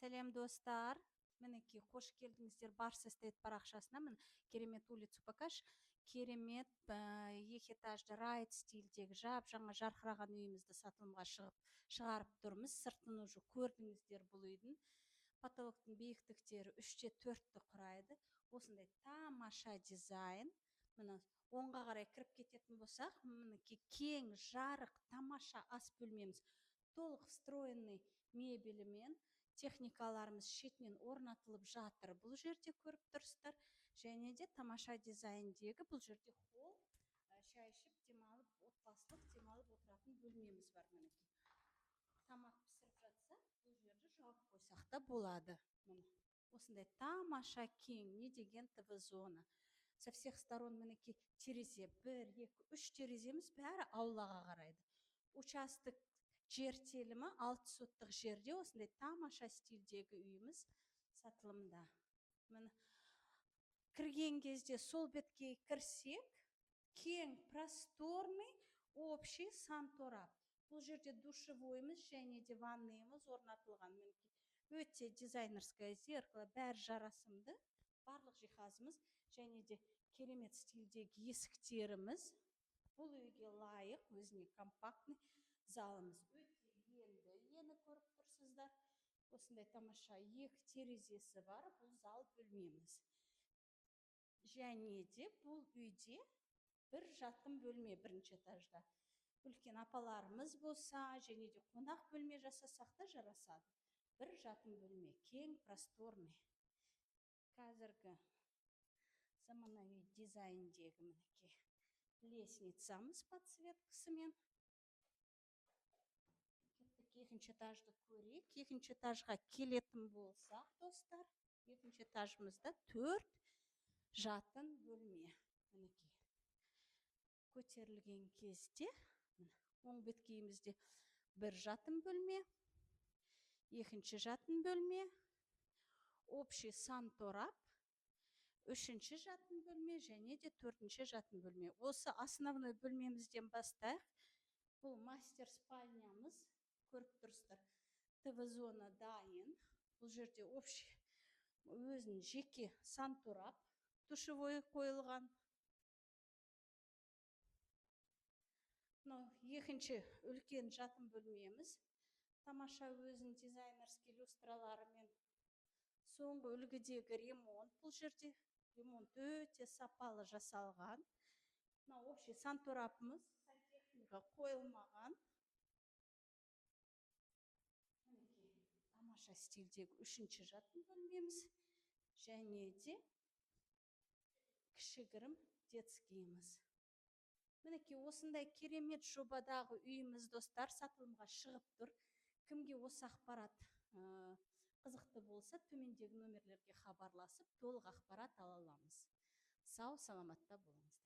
Сәлем достар. Мінекей, қош келдіңіздер Барс эстейт парақшасына. Мін керемет улицу покаж. Керемет екі этажды райт стильдегі жаңа жарқыраған үйімізді сатылымға шығарып тұрмыз. Сыртын уже көрдіңіздер бұл үйдің. Потолоктың биіктіктері 3-те 4-ті құрайды. Осындай тамаша дизайн. Міне оңға қарай кіріп кететін болсақ, мінекей кең, жарық, тамаша ас бөлмеміз. Толық встроенный мебелімен техникаларымыз шетінен орнатылып жатыр. Бұл жерде көріп тұрсыздар. Және де тамаша дизайндегі бұл жерде холл, шай ішіп демалып, отбасылық демалып отыратын бөлмеміз бар. Мінекей тамақ пісіріп жатса, бұл жерді жауып қойсақ та болады. Осындай тамаша кең, не деген ТВ зона. Со всех сторон мінекей терезе, 1, 2, 3 тереземіз бәрі аулаға қарайды. Участок жер телімі 6 соттық жерде осындай тамаша стильдегі үйіміз сатылымда. Міне кірген кезде сол бетке кірсек, кең, просторный, общий санторап. Бұл жерде душевойымыз және де ванныйымыз орнатылған. Өте дизайнерская зеркало, бәрі жарасымды. Барлық жиһазымыз және де керемет стильдегі есіктеріміз. Бұл үйге лайық, өзіне компактный залымыз. Өте ені көріп тұрсыздар. Осындай тамаша 2 терезесі бар. Бұл зал бөлмеміз. Және де бұл үйде бір жатын бөлме 1-ші этажда. Үлкен апаларымыз болса, және де қонақ бөлме жасасақ та жарасады. Бір жатын бөлме, кең, просторный. Қазіргі заманауи дизайндегі мінекей лестницамыз подсветкасымен. Кеттік 2-ші этажды көрейік. 2-ші этажға келетін болсақ, достар, 2-ші этажымызда 4 жатын бөлме. Мінекей көтерілген кезде оң беткейімізде 1 жатын бөлме, 2-ші жатын бөлме, общий санторап, 3-ші жатын бөлме және де 4-ші жатын бөлме. Осы основной бөлмемізден бастайық. Бұл мастер спальнямыз, көріп тұрсыздар. ТВ зона дайын. Бұл жерде общий өзінің жеке санторап, душевой қойылған. 2-ші үлкен жатын бөлмеміз. Тамаша өзінің дизайнерский люстраларымен соңғы үлгідегі ремонт. Бұл жерде ремонт өте сапалы жасалған. Общий санторапымыз сантехника қойылмаған. Тамаша стильдегі 3-ші жатын бөлмеміз. Және де кішігірім детскийіміз. Мінекей осындай керемет жобадағы үйіміз, достар, сатылымға шығып тұр. Кімге осы ақпарат қызықты болса, төмендегі номерлерге хабарласып, толық ақпарат ала аламыз. Сау, саламатта болыңыздар.